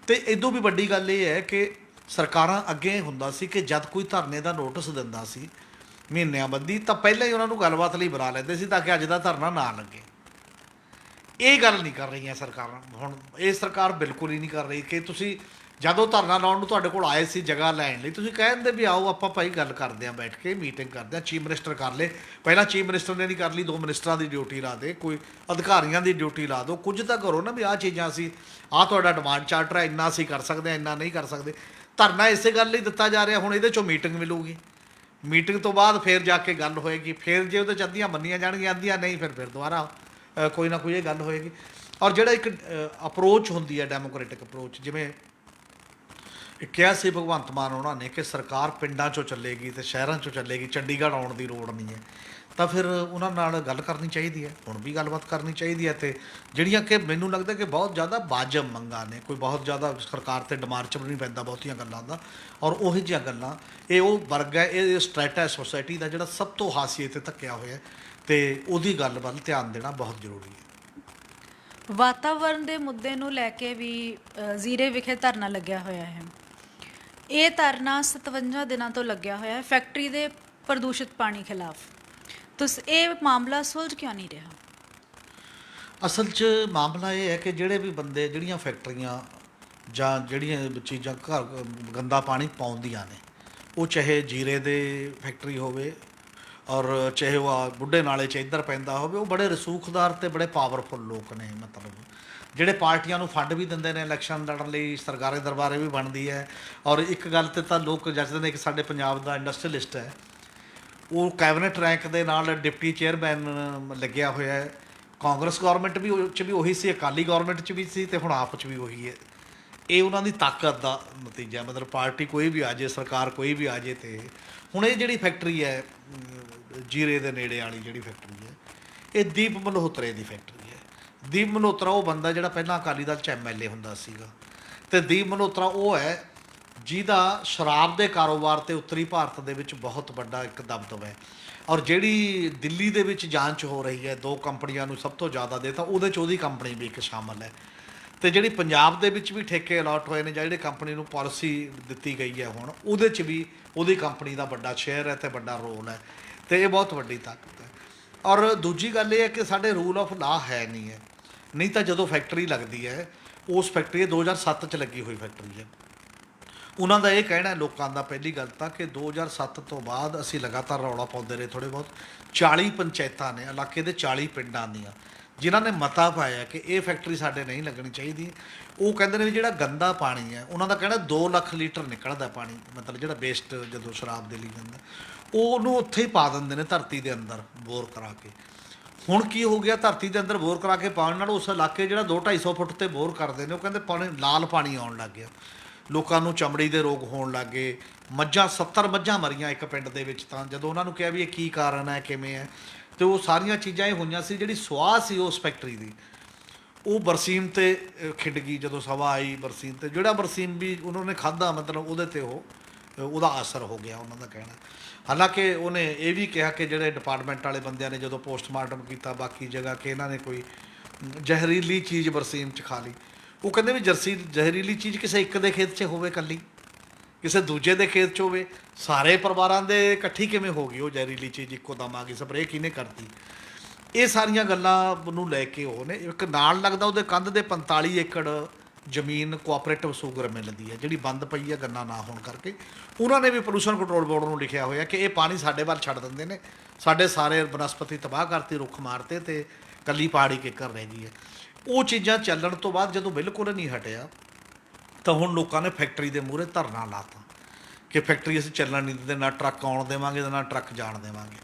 ਅਤੇ ਇਦੋਂ ਵੀ ਵੱਡੀ ਗੱਲ ਇਹ ਹੈ ਕਿ ਸਰਕਾਰਾਂ ਅੱਗੇ ਹੁੰਦਾ ਸੀ ਕਿ ਜਦ ਕੋਈ ਧਰਨੇ ਦਾ ਨੋਟਿਸ ਦਿੰਦਾ ਸੀ ਮਹੀਨਿਆਂ ਬੱਧੀ, ਤਾਂ ਪਹਿਲਾਂ ਹੀ ਉਹਨਾਂ ਨੂੰ ਗੱਲਬਾਤ ਲਈ ਬੁਲਾ ਲੈਂਦੇ ਸੀ ਤਾਂ ਕਿ ਅੱਜ ਦਾ ਧਰਨਾ ਨਾ ਲੱਗੇ। ਇਹ ਗੱਲ ਨਹੀਂ ਕਰ ਰਹੀਆਂ ਸਰਕਾਰਾਂ ਹੁਣ। ਇਹ ਸਰਕਾਰ ਬਿਲਕੁਲ ਹੀ ਨਹੀਂ ਕਰ ਰਹੀ ਕਿ ਤੁਸੀਂ ਜਦੋਂ ਧਰਨਾ ਲਾਉਣ ਨੂੰ ਤੁਹਾਡੇ ਕੋਲ ਆਏ ਸੀ ਜਗ੍ਹਾ ਲੈਣ ਲਈ, ਤੁਸੀਂ ਕਹਿ ਦਿੰਦੇ ਵੀ ਆਓ ਆਪਾਂ ਭਾਈ ਗੱਲ ਕਰਦੇ ਹਾਂ, ਬੈਠ ਕੇ ਮੀਟਿੰਗ ਕਰਦੇ ਹਾਂ। ਚੀਫ ਮਿਨਿਸਟਰ ਕਰ ਲਏ, ਪਹਿਲਾਂ ਚੀਫ ਮਿਨਿਸਟਰ ਨੇ ਨਹੀਂ ਕਰ ਲਈ, 2 ਮਿਨਿਸਟਰਾਂ ਦੀ ਡਿਊਟੀ ਲਾ ਦੇ, ਕੋਈ ਅਧਿਕਾਰੀਆਂ ਦੀ ਡਿਊਟੀ ਲਾ ਦਿਓ, ਕੁਝ ਤਾਂ ਕਰੋ ਨਾ ਵੀ ਆਹ ਚੀਜ਼ਾਂ ਅਸੀਂ, ਆਹ ਤੁਹਾਡਾ ਡਿਮਾਂਡ ਚਾਰਟਰ ਹੈ, ਇੰਨਾ ਅਸੀਂ ਕਰ ਸਕਦੇ ਹਾਂ, ਇੰਨਾ ਨਹੀਂ ਕਰ ਸਕਦੇ। ਧਰਨਾ ਇਸੇ ਗੱਲ ਲਈ ਦਿੱਤਾ ਜਾ ਰਿਹਾ। ਹੁਣ ਇਹਦੇ 'ਚੋਂ ਮੀਟਿੰਗ ਮਿਲੂਗੀ, ਮੀਟਿੰਗ ਤੋਂ ਬਾਅਦ ਫਿਰ ਜਾ ਕੇ ਗੱਲ ਹੋਏਗੀ, ਫਿਰ ਜੇ ਉਹਦੇ 'ਚ ਅੱਧੀਆਂ ਮੰਨੀਆਂ ਜਾਣਗੀਆਂ, ਅੱਧੀਆਂ ਨਹੀਂ, ਫਿਰ ਦੁਬਾਰਾ ਕੋਈ ਨਾ ਕੋਈ ਇਹ ਗੱਲ ਹੋਏਗੀ। ਔਰ ਜਿਹੜਾ ਇੱਕ ਅਪਰੋਚ ਹੁੰਦੀ ਹੈ ਡੈਮੋਕ੍ਰੇਟਿਕ ਅਪਰੋਚ, ਜਿਵੇਂ ਕਿਹਾ ਸੀ ਭਗਵੰਤ ਮਾਨ ਉਹਨਾਂ ਨੇ ਕਿ ਸਰਕਾਰ ਪਿੰਡਾਂ 'ਚੋਂ ਚੱਲੇਗੀ ਅਤੇ ਸ਼ਹਿਰਾਂ 'ਚੋਂ ਚੱਲੇਗੀ, ਚੰਡੀਗੜ੍ਹ ਆਉਣ ਦੀ ਲੋੜ ਨਹੀਂ ਹੈ, ਤਾਂ ਫਿਰ ਉਹਨਾਂ ਨਾਲ ਗੱਲ ਕਰਨੀ ਚਾਹੀਦੀ ਹੈ। ਹੁਣ ਵੀ ਗੱਲਬਾਤ ਕਰਨੀ ਚਾਹੀਦੀ ਹੈ। ਅਤੇ ਜਿਹੜੀਆਂ ਕਿ ਮੈਨੂੰ ਲੱਗਦਾ ਕਿ ਬਹੁਤ ਜ਼ਿਆਦਾ ਵਾਜਬ ਮੰਗਾਂ ਨੇ, ਕੋਈ ਬਹੁਤ ਜ਼ਿਆਦਾ ਸਰਕਾਰ 'ਤੇ ਡਿਮਾਰਚ ਵੀ ਨਹੀਂ ਪੈਂਦਾ ਬਹੁਤੀਆਂ ਗੱਲਾਂ ਦਾ। ਔਰ ਉਹੋ ਜਿਹੀਆਂ ਗੱਲਾਂ, ਇਹ ਉਹ ਵਰਗ ਹੈ, ਇਹ ਸਟ੍ਰੈਟਾ ਹੈ ਸੋਸਾਇਟੀ ਦਾ ਜਿਹੜਾ ਸਭ ਤੋਂ ਹਾਸੀਏ 'ਤੇ ਧੱਕਿਆ ਹੋਇਆ, ਅਤੇ ਉਹਦੀ ਗੱਲ ਵੱਲ ਧਿਆਨ ਦੇਣਾ ਬਹੁਤ ਜ਼ਰੂਰੀ ਹੈ। ਵਾਤਾਵਰਣ ਦੇ ਮੁੱਦੇ ਨੂੰ ਲੈ ਕੇ ਵੀ ਜ਼ੀਰੇ ਵਿਖੇ ਧਰਨਾ ਲੱਗਿਆ ਹੋਇਆ ਹੈ। ਇਹ ਧਰਨਾ 57 ਦਿਨਾਂ ਤੋਂ ਲੱਗਿਆ ਹੋਇਆ ਹੈ ਫੈਕਟਰੀ ਦੇ ਪ੍ਰਦੂਸ਼ਿਤ ਪਾਣੀ ਖਿਲਾਫ। ਤੁਸੀਂ ਇਹ ਮਾਮਲਾ ਸੁਲਝ ਕਿਉਂ ਨਹੀਂ ਰਿਹਾ? ਅਸਲ 'ਚ ਮਾਮਲਾ ਇਹ ਹੈ ਕਿ ਜਿਹੜੇ ਵੀ ਬੰਦੇ, ਜਿਹੜੀਆਂ ਫੈਕਟਰੀਆਂ ਜਾਂ ਜਿਹੜੀਆਂ ਚੀਜ਼ਾਂ ਘਰ ਗੰਦਾ ਪਾਣੀ ਪਾਉਂਦੀਆਂ ਨੇ, ਉਹ ਚਾਹੇ ਜੀਰੇ ਦੇ ਫੈਕਟਰੀ ਹੋਵੇ ਔਰ ਚਾਹੇ ਉਹ ਬੁੱਢੇ ਨਾਲੇ 'ਚ ਇੱਧਰ ਪੈਂਦਾ ਹੋਵੇ, ਉਹ ਬੜੇ ਰਸੂਖਦਾਰ ਅਤੇ ਬੜੇ ਪਾਵਰਫੁੱਲ ਲੋਕ ਨੇ। ਮਤਲਬ ਜਿਹੜੇ ਪਾਰਟੀਆਂ ਨੂੰ ਫੰਡ ਵੀ ਦਿੰਦੇ ਨੇ ਇਲੈਕਸ਼ਨ ਲੜਨ ਲਈ, ਸਰਕਾਰੀ ਦਰਬਾਰੇ ਵੀ ਬਣਦੀ ਹੈ। ਔਰ ਇੱਕ ਗੱਲ 'ਤੇ ਤਾਂ ਲੋਕ ਜੱਜਦੇ ਨੇ ਕਿ ਸਾਡੇ ਪੰਜਾਬ ਦਾ ਇੰਡਸਟਰੀਅਲਿਸਟ ਹੈ, ਉਹ ਕੈਬਨਿਟ ਰੈਂਕ ਦੇ ਨਾਲ ਡਿਪਟੀ ਚੇਅਰਮੈਨ ਲੱਗਿਆ ਹੋਇਆ ਹੈ। ਕਾਂਗਰਸ ਗੌਰਮੈਂਟ ਵੀ ਉਹ 'ਚ ਵੀ ਉਹੀ ਸੀ, ਅਕਾਲੀ ਗੌਰਮੈਂਟ 'ਚ ਵੀ ਸੀ, ਅਤੇ ਹੁਣ ਆਪ 'ਚ ਵੀ ਉਹੀ ਹੈ। ਇਹ ਉਹਨਾਂ ਦੀ ਤਾਕਤ ਦਾ ਨਤੀਜਾ। ਮਤਲਬ ਪਾਰਟੀ ਕੋਈ ਵੀ ਆ ਜਾਏ, ਸਰਕਾਰ ਕੋਈ ਵੀ ਆ ਜਾਏ। ਅਤੇ ਹੁਣ ਇਹ ਜਿਹੜੀ ਫੈਕਟਰੀ ਹੈ ਜੀਰੇ ਦੇ ਨੇੜੇ ਵਾਲੀ ਜਿਹੜੀ ਫੈਕਟਰੀ ਹੈ, ਇਹ ਦੀਪ ਮਲਹੋਤਰੇ ਦੀ ਫੈਕਟਰੀ ਹੈ। ਦੀਪ ਮਲਹੋਤਰਾ ਉਹ ਬੰਦਾ ਜਿਹੜਾ ਪਹਿਲਾਂ ਅਕਾਲੀ ਦਲ 'ਚ MLA ਹੁੰਦਾ ਸੀਗਾ, ਅਤੇ ਦੀਪ ਮਲਹੋਤਰਾ ਉਹ ਹੈ ਜਿਹਦਾ ਸ਼ਰਾਬ ਦੇ ਕਾਰੋਬਾਰ 'ਤੇ ਉੱਤਰੀ ਭਾਰਤ ਦੇ ਵਿੱਚ ਬਹੁਤ ਵੱਡਾ ਇੱਕ ਦਬਦਬਾ ਹੈ। ਔਰ ਜਿਹੜੀ ਦਿੱਲੀ ਦੇ ਵਿੱਚ ਜਾਂਚ ਹੋ ਰਹੀ ਹੈ, 2 ਕੰਪਨੀਆਂ ਨੂੰ ਸਭ ਤੋਂ ਜ਼ਿਆਦਾ ਦੇ, ਤਾਂ ਉਹਦੇ 'ਚ ਉਹਦੀ ਕੰਪਨੀ ਵੀ ਇੱਕ ਸ਼ਾਮਲ ਹੈ। ਅਤੇ ਜਿਹੜੀ ਪੰਜਾਬ ਦੇ ਵਿੱਚ ਵੀ ਠੇਕੇ ਅਲਾਟ ਹੋਏ ਨੇ, ਜਾਂ ਜਿਹੜੀ ਕੰਪਨੀ ਨੂੰ ਪਾਲਿਸੀ ਦਿੱਤੀ ਗਈ ਹੈ ਹੁਣ, ਉਹਦੇ 'ਚ ਵੀ ਉਹਦੀ ਕੰਪਨੀ ਦਾ ਵੱਡਾ ਸ਼ੇਅਰ ਹੈ ਅਤੇ ਵੱਡਾ ਰੋਲ ਹੈ, ਅਤੇ ਇਹ ਬਹੁਤ ਵੱਡੀ ਤਾਕਤ ਹੈ। ਔਰ ਦੂਜੀ ਗੱਲ ਇਹ ਹੈ ਕਿ ਸਾਡੇ ਰੂਲ ਆਫ ਲਾ ਹੈ ਨਹੀਂ ਹੈ। ਨਹੀਂ ਤਾਂ ਜਦੋਂ ਫੈਕਟਰੀ ਲੱਗਦੀ ਹੈ, ਉਸ ਫੈਕਟਰੀ 2007 'ਚ ਲੱਗੀ ਹੋਈ ਫੈਕਟਰੀ ਹੈ। ਉਹਨਾਂ ਦਾ ਇਹ ਕਹਿਣਾ ਲੋਕਾਂ ਦਾ, ਪਹਿਲੀ ਗੱਲ ਤਾਂ ਕਿ 2007 ਤੋਂ ਬਾਅਦ ਅਸੀਂ ਲਗਾਤਾਰ ਰੌਲਾ ਪਾਉਂਦੇ ਰਹੇ ਥੋੜ੍ਹੇ ਬਹੁਤ। 40 ਪੰਚਾਇਤਾਂ ਨੇ ਇਲਾਕੇ ਦੇ, 40 ਪਿੰਡਾਂ ਦੀਆਂ, ਜਿਨ੍ਹਾਂ ਨੇ ਮਤਾ ਪਾਇਆ ਕਿ ਇਹ ਫੈਕਟਰੀ ਸਾਡੇ ਨਹੀਂ ਲੱਗਣੀ ਚਾਹੀਦੀ। ਉਹ ਕਹਿੰਦੇ ਨੇ ਵੀ ਜਿਹੜਾ ਗੰਦਾ ਪਾਣੀ ਹੈ, ਉਹਨਾਂ ਦਾ ਕਹਿਣਾ 2 ਲੱਖ ਲੀਟਰ ਨਿਕਲਦਾ ਪਾਣੀ, ਮਤਲਬ ਜਿਹੜਾ ਵੇਸਟ ਜਦੋਂ ਸ਼ਰਾਬ ਦੇ ਲਈ ਜਾਂਦਾ, ਉਹਨੂੰ ਉੱਥੇ ਹੀ ਪਾ ਦਿੰਦੇ ਨੇ ਧਰਤੀ ਦੇ ਅੰਦਰ ਬੋਰ ਕਰਾ ਕੇ। ਹੁਣ ਕੀ ਹੋ ਗਿਆ, ਧਰਤੀ ਦੇ ਅੰਦਰ ਬੋਰ ਕਰਾ ਕੇ ਪਾਉਣ ਨਾਲ ਉਸ ਇਲਾਕੇ ਜਿਹੜਾ 200-250 ਫੁੱਟ 'ਤੇ ਬੋਰ ਕਰਦੇ ਨੇ, ਉਹ ਕਹਿੰਦੇ ਪਾਣੀ ਲਾਲ ਪਾਣੀ ਆਉਣ ਲੱਗ ਗਿਆ। ਲੋਕਾਂ ਨੂੰ ਚਮੜੀ ਦੇ ਰੋਗ ਹੋਣ ਲੱਗ ਗਏ। ਮੱਝਾਂ 70 ਮੱਝਾਂ ਮਰੀਆਂ ਇੱਕ ਪਿੰਡ ਦੇ ਵਿੱਚ। ਤਾਂ ਜਦੋਂ ਉਹਨਾਂ ਨੂੰ ਕਿਹਾ ਵੀ ਇਹ ਕੀ ਕਾਰਨ ਹੈ, ਕਿਵੇਂ ਹੈ, ਅਤੇ ਉਹ ਸਾਰੀਆਂ ਚੀਜ਼ਾਂ ਇਹ ਹੋਈਆਂ ਸੀ। ਜਿਹੜੀ ਸੁਆਹ ਸੀ ਉਸ ਫੈਕਟਰੀ ਦੀ, ਉਹ ਬਰਸੀਮ 'ਤੇ ਖਿੰਡ ਗਈ ਜਦੋਂ ਸਭਾ ਆਈ ਬਰਸੀਮ 'ਤੇ। ਜਿਹੜਾ ਬਰਸੀਮ ਵੀ ਉਹਨਾਂ ਨੇ ਖਾਧਾ, ਮਤਲਬ ਉਹਦੇ 'ਤੇ ਉਹਦਾ ਅਸਰ ਹੋ ਗਿਆ, ਉਹਨਾਂ ਦਾ ਕਹਿਣਾ। ਹਾਲਾਂਕਿ ਉਹਨੇ ਇਹ ਵੀ ਕਿਹਾ ਕਿ ਜਿਹੜੇ ਡਿਪਾਰਟਮੈਂਟ ਵਾਲੇ ਬੰਦਿਆਂ ਨੇ ਜਦੋਂ ਪੋਸਟਮਾਰਟਮ ਕੀਤਾ ਬਾਕੀ ਜਗ੍ਹਾ, ਕਿ ਇਹਨਾਂ ਨੇ ਕੋਈ ਜ਼ਹਿਰੀਲੀ ਚੀਜ਼ ਬਰਸੀਮ 'ਚ ਖਾ ਲਈ। ਉਹ ਕਹਿੰਦੇ ਵੀ ਜ਼ਹਿਰੀਲੀ ਚੀਜ਼ ਕਿਸੇ ਇੱਕ ਦੇ ਖੇਤ 'ਚ ਹੋਵੇ ਇਕੱਲੀ, ਕਿਸੇ ਦੂਜੇ ਦੇ ਖੇਤ 'ਚ ਹੋਵੇ, ਸਾਰੇ ਪਰਿਵਾਰਾਂ ਦੇ ਇਕੱਠੀ ਕਿਵੇਂ ਹੋ ਗਈ ਉਹ ਜ਼ਹਿਰੀਲੀ ਚੀਜ਼ ਇੱਕੋ ਦਮ ਆ ਗਈ, ਸਪਰੇਅ ਕਿਹਨੇ ਕਰਤੀ। ਇਹ ਸਾਰੀਆਂ ਗੱਲਾਂ ਨੂੰ ਲੈ ਕੇ ਉਹ ਨੇ ਇੱਕ ਨਾਲ ਲੱਗਦਾ ਉਹਦੇ ਕੰਧ ਦੇ 45 ਏਕੜ ਜ਼ਮੀਨ ਕੋਆਪਰੇਟਿਵ ਸ਼ੂਗਰ ਮਿਲਦੀ ਹੈ ਜਿਹੜੀ ਬੰਦ ਪਈ ਹੈ ਗੰਨਾ ਨਾ ਹੋਣ ਕਰਕੇ। ਉਹਨਾਂ ਨੇ ਵੀ ਪੋਲੂਸ਼ਨ ਕੰਟਰੋਲ ਬੋਰਡ ਨੂੰ ਲਿਖਿਆ ਹੋਇਆ ਕਿ ਇਹ ਪਾਣੀ ਸਾਡੇ ਵੱਲ ਛੱਡ ਦਿੰਦੇ ਨੇ, ਸਾਡੇ ਸਾਰੇ ਬਨਸਪਤੀ ਤਬਾਹ ਕਰਤੀ, ਰੁੱਖ ਮਾਰਤੇ ਤੇ ਕੱਲੀ ਪਹਾੜੀ ਕਿੱਕਰ ਰਹਿ ਗਈ ਹੈ। ਉਹ ਚੀਜ਼ਾਂ ਚੱਲਣ ਤੋਂ ਬਾਅਦ ਜਦੋਂ ਬਿਲਕੁਲ ਨਹੀਂ ਹਟਿਆ ਤਾਂ ਹੁਣ ਲੋਕਾਂ ਨੇ ਫੈਕਟਰੀ ਦੇ ਮੂਹਰੇ ਧਰਨਾ ਲਾਤਾ ਕਿ ਫੈਕਟਰੀ ਅਸੀਂ ਚੱਲਣ ਨਹੀਂ ਦਿੰਦੇ, ਨਾ ਟਰੱਕ ਆਉਣ ਦੇਵਾਂਗੇ ਨਾ ਟਰੱਕ ਜਾਣ ਦੇਵਾਂਗੇ।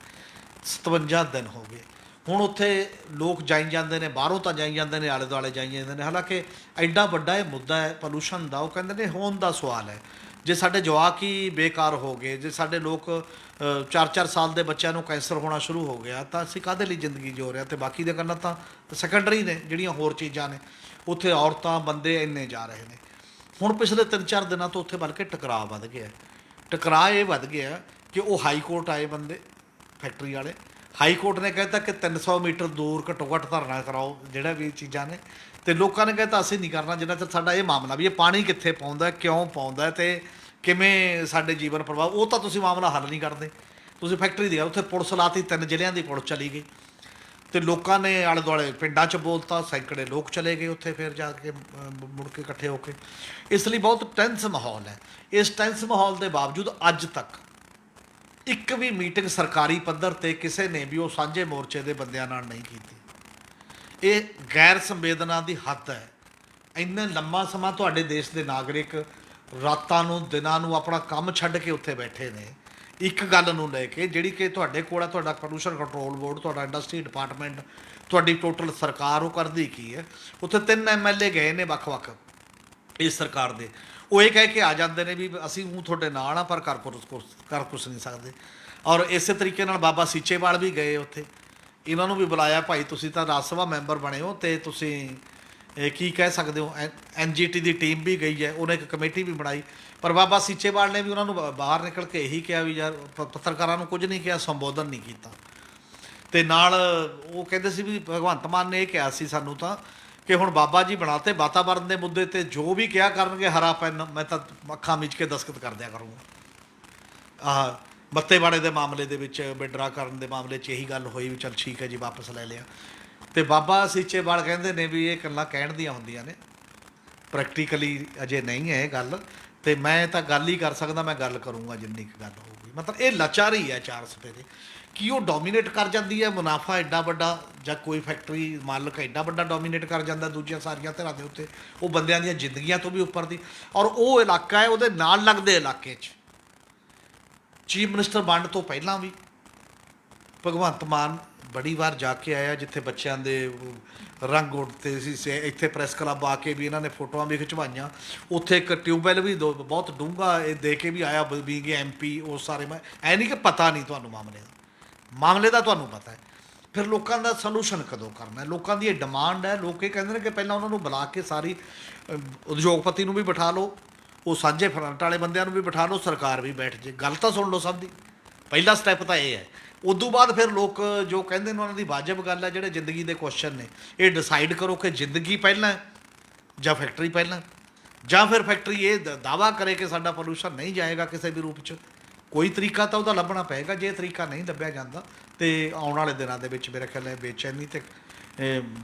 57 ਦਿਨ ਹੋ ਗਏ। ਹੁਣ ਉੱਥੇ ਲੋਕ ਜਾਈ ਜਾਂਦੇ ਨੇ, ਬਾਹਰੋਂ ਤਾਂ ਜਾਈ ਜਾਂਦੇ ਨੇ, ਆਲੇ ਦੁਆਲੇ ਜਾਈ ਜਾਂਦੇ ਨੇ। ਹਾਲਾਂਕਿ ਐਡਾ ਵੱਡਾ ਇਹ ਮੁੱਦਾ ਹੈ ਪੋਲੂਸ਼ਨ ਦਾ, ਉਹ ਕਹਿੰਦੇ ਨੇ ਹੋਣ ਦਾ ਸਵਾਲ ਹੈ। ਜੇ ਸਾਡੇ ਜਵਾਕ ਹੀ ਬੇਕਾਰ ਹੋ ਗਏ, ਜੇ ਸਾਡੇ ਲੋਕ 4-4 ਸਾਲ ਦੇ ਬੱਚਿਆਂ ਨੂੰ ਕੈਂਸਰ ਹੋਣਾ ਸ਼ੁਰੂ ਹੋ ਗਿਆ, ਤਾਂ ਅਸੀਂ ਕਾਹਦੇ ਲਈ ਜ਼ਿੰਦਗੀ ਜਿਉ ਰਹੇ। ਅਤੇ ਬਾਕੀ ਦੇ ਗੱਲਾਂ ਤਾਂ ਸੈਕੰਡਰੀ ਨੇ, ਜਿਹੜੀਆਂ ਹੋਰ ਚੀਜ਼ਾਂ ਨੇ। ਉੱਥੇ ਔਰਤਾਂ ਬੰਦੇ ਇੰਨੇ ਜਾ ਰਹੇ ਨੇ। ਹੁਣ ਪਿਛਲੇ 3-4 ਦਿਨਾਂ ਤੋਂ ਉੱਥੇ ਬਲਕਿ ਟਕਰਾਅ ਵੱਧ ਗਿਆ। ਟਕਰਾਅ ਇਹ ਵੱਧ ਗਿਆ ਕਿ ਉਹ ਹਾਈ ਕੋਰਟ ਆਏ ਬੰਦੇ ਫੈਕਟਰੀ ਵਾਲੇ। ਹਾਈ ਕੋਰਟ ਨੇ ਕਹਿ ਤਾ ਕਿ 300 ਮੀਟਰ ਦੂਰ ਘੱਟੋ ਘੱਟ ਧਰਨਾ ਕਰਾਓ, ਜਿਹੜਾ ਵੀ ਚੀਜ਼ਾਂ ਨੇ। ਅਤੇ ਲੋਕਾਂ ਨੇ ਕਹਿਤਾ ਅਸੀਂ ਨਹੀਂ ਕਰਨਾ ਜਿੰਨਾ ਚਿਰ ਸਾਡਾ ਇਹ ਮਾਮਲਾ ਵੀ ਇਹ ਪਾਣੀ ਕਿੱਥੇ ਪਾਉਂਦਾ, ਕਿਉਂ ਪਾਉਂਦਾ ਅਤੇ ਕਿਵੇਂ ਸਾਡੇ ਜੀਵਨ ਪ੍ਰਭਾਵ, ਉਹ ਤਾਂ ਤੁਸੀਂ ਮਾਮਲਾ ਹੱਲ ਨਹੀਂ ਕਰਦੇ। ਤੁਸੀਂ ਫੈਕਟਰੀ ਦੀ ਉੱਥੇ ਪੁਲਿਸ ਲਾਤੀ, 3 ਜ਼ਿਲ੍ਹਿਆਂ ਦੀ ਪੁਲਿਸ ਚਲੀ ਗਈ ਅਤੇ ਲੋਕਾਂ ਨੇ ਆਲੇ ਦੁਆਲੇ ਪਿੰਡਾਂ 'ਚ ਬੋਲਤਾ, ਸੈਂਕੜੇ ਲੋਕ ਚਲੇ ਗਏ ਉੱਥੇ ਫਿਰ ਜਾ ਕੇ ਮੁੜ ਕੇ ਇਕੱਠੇ ਹੋ ਕੇ। ਇਸ ਲਈ ਬਹੁਤ ਟੈਂਸ ਮਾਹੌਲ ਹੈ। ਇਸ ਟੈਂਸ ਮਾਹੌਲ ਦੇ ਬਾਵਜੂਦ ਅੱਜ ਤੱਕ ਇੱਕ ਵੀ ਮੀਟਿੰਗ ਸਰਕਾਰੀ ਪੱਧਰ 'ਤੇ ਕਿਸੇ ਨੇ ਵੀ ਉਹ ਸਾਂਝੇ ਮੋਰਚੇ ਦੇ ਬੰਦਿਆਂ ਨਾਲ ਨਹੀਂ ਕੀਤੀ। ਇਹ ਗੈਰ ਸੰਵੇਦਨਾ ਦੀ ਹੱਦ ਹੈ। ਇੰਨਾ ਲੰਮਾ ਸਮਾਂ ਤੁਹਾਡੇ ਦੇਸ਼ ਦੇ ਨਾਗਰਿਕ ਰਾਤਾਂ ਨੂੰ ਦਿਨਾਂ ਨੂੰ ਆਪਣਾ ਕੰਮ ਛੱਡ ਕੇ ਉੱਥੇ ਬੈਠੇ ਨੇ ਇੱਕ ਗੱਲ ਨੂੰ ਲੈ ਕੇ, ਜਿਹੜੀ ਕਿ ਤੁਹਾਡੇ ਕੋਲ ਹੈ, ਤੁਹਾਡਾ ਪੋਲੂਸ਼ਨ ਕੰਟਰੋਲ ਬੋਰਡ, ਤੁਹਾਡਾ ਇੰਡਸਟਰੀ ਡਿਪਾਰਟਮੈਂਟ, ਤੁਹਾਡੀ ਟੋਟਲ ਸਰਕਾਰ, ਉਹ ਕਰਦੀ ਕੀ ਹੈ। ਉੱਥੇ 3 MLA ਗਏ ਨੇ ਵੱਖ-ਵੱਖ ਇਸ ਸਰਕਾਰ ਦੇ। ਉਹ ਇਹ ਕਹਿ ਕੇ ਆ ਜਾਂਦੇ ਨੇ ਵੀ ਅਸੀਂ ਉਹ ਤੁਹਾਡੇ ਨਾਲ ਆ, ਪਰ ਕਰ ਕੁਛ ਨਹੀਂ ਸਕਦੇ। ਔਰ ਇਸੇ ਤਰੀਕੇ ਨਾਲ ਬਾਬਾ ਸੀਚੇਵਾਲ ਵੀ ਗਏ ਉੱਥੇ, ਇਹਨਾਂ ਨੂੰ ਵੀ ਬੁਲਾਇਆ, ਭਾਈ ਤੁਸੀਂ ਤਾਂ ਰਾਜ ਸਭਾ ਮੈਂਬਰ ਬਣੇ ਹੋ ਅਤੇ ਤੁਸੀਂ ਕੀ ਕਹਿ ਸਕਦੇ ਹੋ। NGT ਦੀ ਟੀਮ ਵੀ ਗਈ ਹੈ, ਉਹਨੇ ਇੱਕ ਕਮੇਟੀ ਵੀ ਬਣਾਈ, ਪਰ ਬਾਬਾ ਸੀਚੇਵਾਲ ਨੇ ਵੀ ਉਹਨਾਂ ਨੂੰ ਬਾਹਰ ਨਿਕਲ ਕੇ ਇਹੀ ਕਿਹਾ ਵੀ ਯਾਰ ਪੱਤਰਕਾਰਾਂ ਨੂੰ ਕੁਝ ਨਹੀਂ ਕਿਹਾ, ਸੰਬੋਧਨ ਨਹੀਂ ਕੀਤਾ। ਅਤੇ ਨਾਲ ਉਹ ਕਹਿੰਦੇ ਸੀ ਵੀ ਭਗਵੰਤ ਮਾਨ ਨੇ ਇਹ ਕਿਹਾ ਸੀ ਸਾਨੂੰ ਤਾਂ ਕਿ ਹੁਣ ਬਾਬਾ ਜੀ ਬਣਾਤੇ, ਵਾਤਾਵਰਨ ਦੇ ਮੁੱਦੇ 'ਤੇ ਜੋ ਵੀ ਕਿਹਾ ਕਰਨਗੇ ਹਰਾ ਪੈਨ ਮੈਂ ਤਾਂ ਅੱਖਾਂ ਮੀਚ ਕੇ ਦਸਤਖਤ ਕਰ ਦਿਆ ਕਰੂੰਗਾ। ਆਹ ਮੱਤੇਵਾੜੇ ਦੇ ਮਾਮਲੇ ਦੇ ਵਿੱਚ, ਵਿਡਰਾ ਕਰਨ ਦੇ ਮਾਮਲੇ 'ਚ ਇਹੀ ਗੱਲ ਹੋਈ ਵੀ ਚੱਲ ਠੀਕ ਹੈ ਜੀ ਵਾਪਸ ਲੈ ਲਿਆ। ਅਤੇ ਬਾਬਾ ਸੀਚੇਵਾਲ ਕਹਿੰਦੇ ਨੇ ਵੀ ਇਹ ਗੱਲਾਂ ਕਹਿਣ ਦੀਆਂ ਹੁੰਦੀਆਂ ਨੇ, ਪ੍ਰੈਕਟੀਕਲੀ ਅਜੇ ਨਹੀਂ ਹੈ ਇਹ ਗੱਲ। ਅਤੇ ਮੈਂ ਤਾਂ ਗੱਲ ਹੀ ਕਰ ਸਕਦਾ, ਮੈਂ ਗੱਲ ਕਰੂੰਗਾ ਜਿੰਨੀ ਕੁ ਗੱਲ ਹੋਊਗੀ। ਮਤਲਬ ਇਹ ਲਾਚਾਰੀ ਹੈ ਚਾਰ ਸਪੇਰੇ ਕਿ ਉਹ ਡੋਮੀਨੇਟ ਕਰ ਜਾਂਦੀ ਹੈ। ਮੁਨਾਫਾ ਐਡਾ ਵੱਡਾ, ਜਾਂ ਕੋਈ ਫੈਕਟਰੀ ਮਾਲਕ ਐਡਾ ਵੱਡਾ ਡੋਮੀਨੇਟ ਕਰ ਜਾਂਦਾ ਦੂਜੀਆਂ ਸਾਰੀਆਂ ਧਿਰਾਂ ਦੇ ਉੱਤੇ, ਉਹ ਬੰਦਿਆਂ ਦੀਆਂ ਜ਼ਿੰਦਗੀਆਂ ਤੋਂ ਵੀ ਉੱਪਰ ਦੀ। ਔਰ ਉਹ ਇਲਾਕਾ ਹੈ ਉਹਦੇ ਨਾਲ ਲੱਗਦੇ ਇਲਾਕੇ 'ਚ ਚੀਫ ਮਿਨਿਸਟਰ ਬਣਨ ਤੋਂ ਪਹਿਲਾਂ ਵੀ ਭਗਵੰਤ ਮਾਨ ਬੜੀ ਵਾਰ ਜਾ ਕੇ ਆਇਆ, ਜਿੱਥੇ ਬੱਚਿਆਂ ਦੇ ਰੰਗ ਉੱਡਦੇ ਸੀ। ਇੱਥੇ ਪ੍ਰੈਸ ਕਲੱਬ ਆ ਕੇ ਵੀ ਇਹਨਾਂ ਨੇ ਫੋਟੋਆਂ ਵੀ ਖਿਚਵਾਈਆਂ। ਉੱਥੇ ਇੱਕ ਟਿਊਬਵੈੱਲ ਵੀ ਬਹੁਤ ਡੂੰਘਾ ਇਹ ਦੇ ਕੇ ਵੀ ਆਇਆ ਵੀ MP। ਉਹ ਸਾਰੇ ਮੈਂ ਐ ਨਹੀਂ ਕਿ ਪਤਾ ਨਹੀਂ ਤੁਹਾਨੂੰ ਮਾਮਲੇ ਦਾ ਤੁਹਾਨੂੰ ਪਤਾ ਹੈ। ਫਿਰ ਲੋਕਾਂ ਦਾ ਸੋਲੂਸ਼ਨ ਕਦੋਂ ਕਰਨਾ? ਲੋਕਾਂ ਦੀ ਇਹ ਡਿਮਾਂਡ ਹੈ। ਲੋਕ ਇਹ ਕਹਿੰਦੇ ਨੇ ਕਿ ਪਹਿਲਾਂ ਉਹਨਾਂ ਨੂੰ ਬੁਲਾ ਕੇ ਸਾਰੀ ਉਦਯੋਗਪਤੀ ਨੂੰ ਵੀ ਬਿਠਾ ਲਓ, ਉਹ ਸਾਂਝੇ ਫਰੰਟ ਵਾਲੇ ਬੰਦਿਆਂ ਨੂੰ ਵੀ ਬਿਠਾ ਲਓ, ਸਰਕਾਰ ਵੀ ਬੈਠ ਜੇ, ਗੱਲ ਤਾਂ ਸੁਣ ਲਓ ਸਭ ਦੀ। ਪਹਿਲਾ ਸਟੈਪ ਤਾਂ ਇਹ ਹੈ। ਉਦੋਂ ਬਾਅਦ ਫਿਰ ਲੋਕ ਜੋ ਕਹਿੰਦੇ ਨੇ ਉਹਨਾਂ ਦੀ ਵਾਜਬ ਗੱਲ ਹੈ, ਜਿਹੜੇ ਜ਼ਿੰਦਗੀ ਦੇ ਕੁਐਸਚਨ ਨੇ, ਇਹ ਡਿਸਾਈਡ ਕਰੋ ਕਿ ਜ਼ਿੰਦਗੀ ਪਹਿਲਾਂ ਜਾਂ ਫੈਕਟਰੀ ਪਹਿਲਾਂ, ਜਾਂ ਫਿਰ ਫੈਕਟਰੀ ਇਹ ਦਾਅਵਾ ਕਰੇ ਕਿ ਸਾਡਾ ਪੋਲੂਸ਼ਨ ਨਹੀਂ ਜਾਏਗਾ ਕਿਸੇ ਵੀ ਰੂਪ 'ਚ। ਕੋਈ ਤਰੀਕਾ ਤਾਂ ਉਹਦਾ ਲੱਭਣਾ ਪਏਗਾ। ਜੇ ਤਰੀਕਾ ਨਹੀਂ ਲੱਭਿਆ ਜਾਂਦਾ ਤੇ ਆਉਣ ਵਾਲੇ ਦਿਨਾਂ ਦੇ ਵਿੱਚ ਮੇਰੇ ਖਿਆਲ ਹੈ ਬੇਚੈਨੀ ਤੇ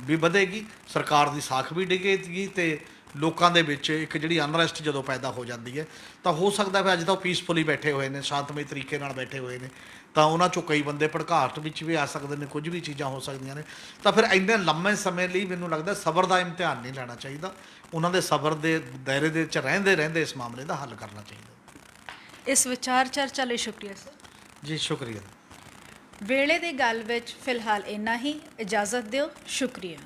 ਵੀ ਵਧੇਗੀ, ਸਰਕਾਰ ਦੀ ਸਾਖ ਵੀ ਡਿੱਗੇਗੀ ਅਤੇ ਲੋਕਾਂ ਦੇ ਵਿੱਚ ਇੱਕ ਜਿਹੜੀ ਅਨਰੈਸਟ ਜਦੋਂ ਪੈਦਾ ਹੋ ਜਾਂਦੀ ਹੈ ਤਾਂ ਹੋ ਸਕਦਾ ਵੀ ਅੱਜ ਤਾਂ ਉਹ ਪੀਸਫੁਲੀ ਬੈਠੇ ਹੋਏ ਨੇ, ਸ਼ਾਂਤਮਈ ਤਰੀਕੇ ਨਾਲ ਬੈਠੇ ਹੋਏ ਨੇ, ਤਾਂ ਉਹਨਾਂ 'ਚੋਂ ਕਈ ਬੰਦੇ ਭੜਕਾਹਟ ਵਿੱਚ ਵੀ ਆ ਸਕਦੇ ਨੇ, ਕੁਝ ਵੀ ਚੀਜ਼ਾਂ ਹੋ ਸਕਦੀਆਂ ਨੇ। ਤਾਂ ਫਿਰ ਇੰਨੇ ਲੰਮੇ ਸਮੇਂ ਲਈ ਮੈਨੂੰ ਲੱਗਦਾ ਸਬਰ ਦਾ ਇਮਤਿਹਾਨ ਨਹੀਂ ਲੈਣਾ ਚਾਹੀਦਾ। ਉਹਨਾਂ ਦੇ ਸਬਰ ਦੇ ਦਾਇਰੇ ਦੇ ਵਿੱਚ ਰਹਿੰਦੇ ਇਸ ਮਾਮਲੇ ਦਾ ਹੱਲ ਕਰਨਾ ਚਾਹੀਦਾ। ਇਸ ਵਿਚਾਰ ਚਰਚਾ ਲਈ ਸ਼ੁਕਰੀਆ ਸਰ ਜੀ। ਸ਼ੁਕਰੀਆ। ਵੇਲੇ ਦੀ ਗੱਲ ਵਿੱਚ ਫਿਲਹਾਲ ਇੰਨਾ ਹੀ। ਇਜਾਜ਼ਤ ਦਿਓ। ਸ਼ੁਕਰੀਆ।